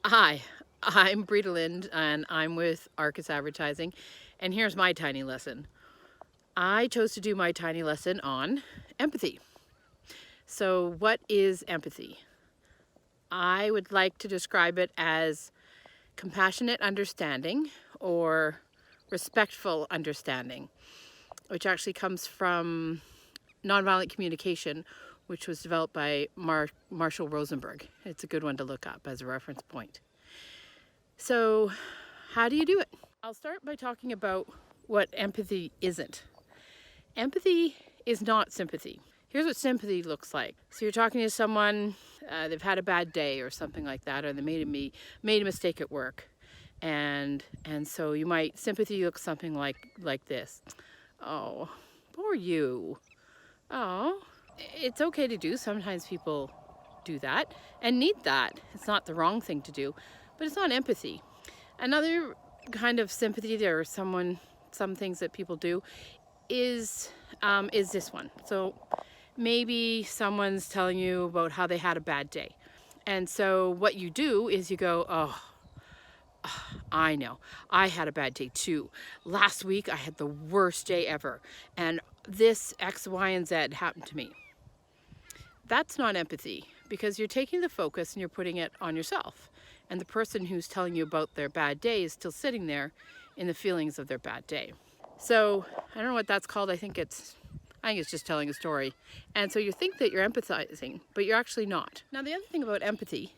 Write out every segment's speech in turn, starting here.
Hi, I'm Brita and I'm with Arcas Advertising, and here's my tiny lesson. I chose to do my tiny lesson on empathy. So what is empathy? I would like to describe it as compassionate understanding or respectful understanding, which actually comes from nonviolent communication, which was developed by Marshall Rosenberg. It's a good one to look up as a reference point. So how do you do it? I'll start by talking about what empathy isn't. Empathy is not sympathy. Here's what sympathy looks like. So you're talking to someone, they've had a bad day or something like that, or they made a mistake at work. And so sympathy looks something like this. Oh, poor you. Oh, it's okay to do. Sometimes people do that and need that. It's not the wrong thing to do, but it's not empathy. Another kind of sympathy, there are some things that people do is this one. So maybe someone's telling you about how they had a bad day. And so what you do is you go, oh, I know, I had a bad day too. Last week I had the worst day ever. And this X, Y, and Z happened to me. That's not empathy, because you're taking the focus and you're putting it on yourself. And the person who's telling you about their bad day is still sitting there in the feelings of their bad day. So I don't know what that's called. I think it's just telling a story. And so you think that you're empathizing, but you're actually not. Now, the other thing about empathy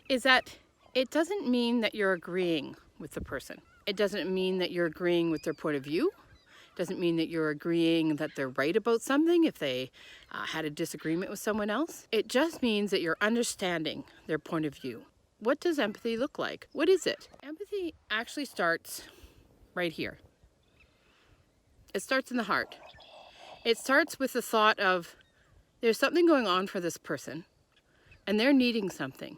is that it doesn't mean that you're agreeing with the person. It doesn't mean that you're agreeing with their point of view. It doesn't mean that you're agreeing that they're right about something if they had a disagreement with someone else. It just means that you're understanding their point of view. What does empathy look like? What is it? Empathy actually starts right here. It starts in the heart. It starts with the thought of, there's something going on for this person and they're needing something.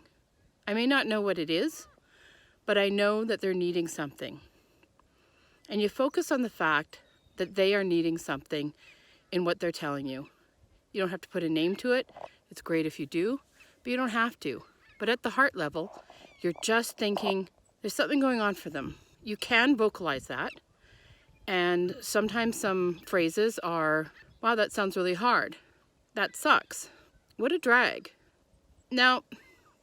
I may not know what it is, but I know that they're needing something. And you focus on the fact that they are needing something in what they're telling you. You don't have to put a name to it. It's great if you do, but you don't have to. But at the heart level, you're just thinking there's something going on for them. You can vocalize that. And sometimes some phrases are, wow, that sounds really hard. That sucks. What a drag. Now,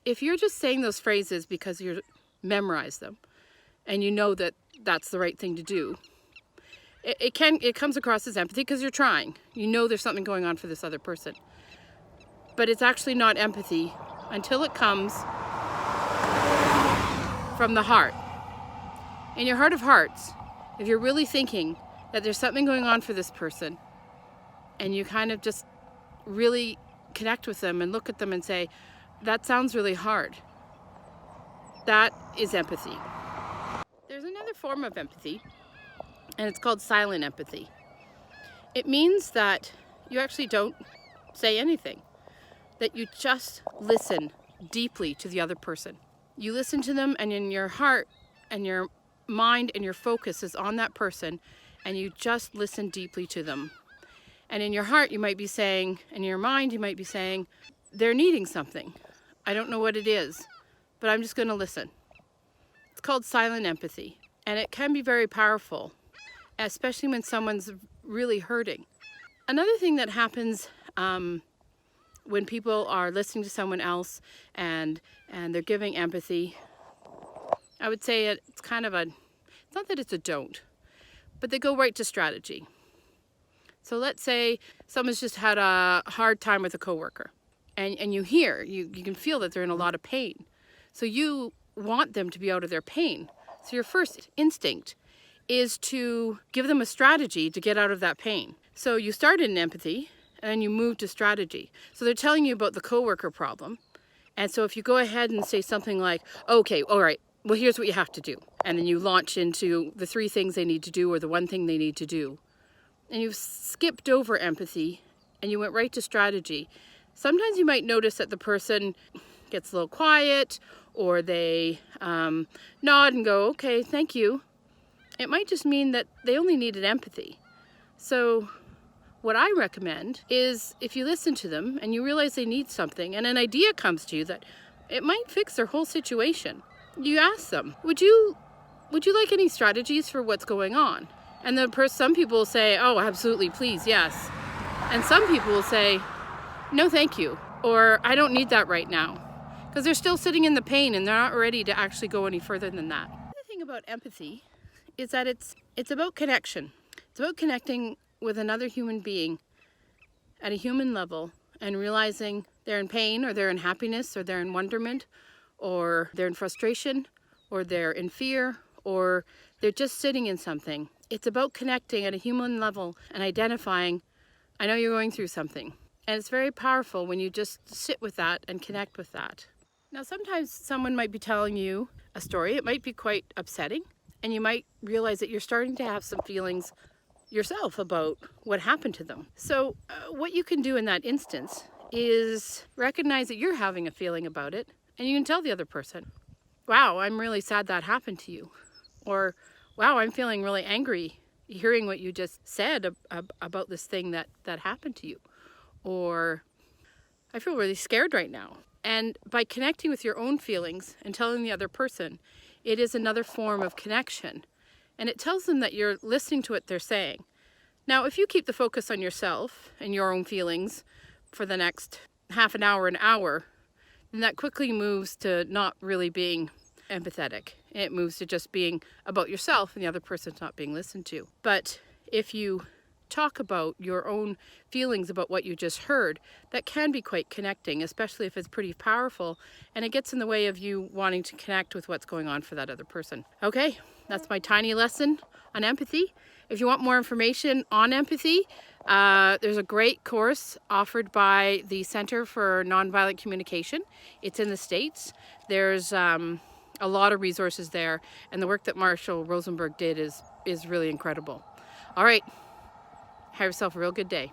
if you're just saying those phrases because you memorize them and you know that that's the right thing to do, it comes across as empathy because you're trying. You know there's something going on for this other person. But it's actually not empathy until it comes from the heart. In your heart of hearts, if you're really thinking that there's something going on for this person and you kind of just really connect with them and look at them and say, that sounds really hard, that is empathy. There's another form of empathy, and it's called silent empathy. It means that you actually don't say anything, that you just listen deeply to the other person. You listen to them, and in your heart and your mind and your focus is on that person, and you just listen deeply to them. And in your heart you might be saying, in your mind you might be saying, they're needing something. I don't know what it is, but I'm just going to listen. It's called silent empathy, and it can be very powerful, especially when someone's really hurting. Another thing that happens when people are listening to someone else and they're giving empathy, I would say it's kind of it's not that it's a don't, but they go right to strategy. So let's say someone's just had a hard time with a coworker, and you can feel that they're in a lot of pain. So you want them to be out of their pain. So your first instinct is to give them a strategy to get out of that pain. So you start in empathy and then you move to strategy. So they're telling you about the coworker problem. And so if you go ahead and say something like, okay, all right, well, here's what you have to do. And then you launch into the 3 things they need to do or the 1 thing they need to do. And you've skipped over empathy and you went right to strategy. Sometimes you might notice that the person gets a little quiet or they nod and go, okay, thank you. It might just mean that they only needed empathy. So what I recommend is if you listen to them and you realize they need something and an idea comes to you that it might fix their whole situation, you ask them, would you like any strategies for what's going on? And some people will say, oh, absolutely, please, yes. And some people will say, no, thank you, or I don't need that right now, because they're still sitting in the pain and they're not ready to actually go any further than that. The thing about empathy is that it's about connection. It's about connecting with another human being at a human level and realizing they're in pain, or they're in happiness, or they're in wonderment, or they're in frustration, or they're in fear, or they're just sitting in something. It's about connecting at a human level and identifying, I know you're going through something. And it's very powerful when you just sit with that and connect with that. Now, sometimes someone might be telling you a story. It might be quite upsetting, and you might realize that you're starting to have some feelings yourself about what happened to them. So what you can do in that instance is recognize that you're having a feeling about it, and you can tell the other person, wow, I'm really sad that happened to you. Or, wow, I'm feeling really angry hearing what you just said about this thing that happened to you. Or, I feel really scared right now. And by connecting with your own feelings and telling the other person, it is another form of connection. And it tells them that you're listening to what they're saying. Now, if you keep the focus on yourself and your own feelings for the next half an hour, then that quickly moves to not really being empathetic. It moves to just being about yourself and the other person's not being listened to. But if you talk about your own feelings about what you just heard, that can be quite connecting, especially if it's pretty powerful and it gets in the way of you wanting to connect with what's going on for that other person. Okay, that's my tiny lesson on empathy. If you want more information on empathy, there's a great course offered by the Center for Nonviolent Communication. It's in the States. There's a lot of resources there, and the work that Marshall Rosenberg did is really incredible. All right, have yourself a real good day.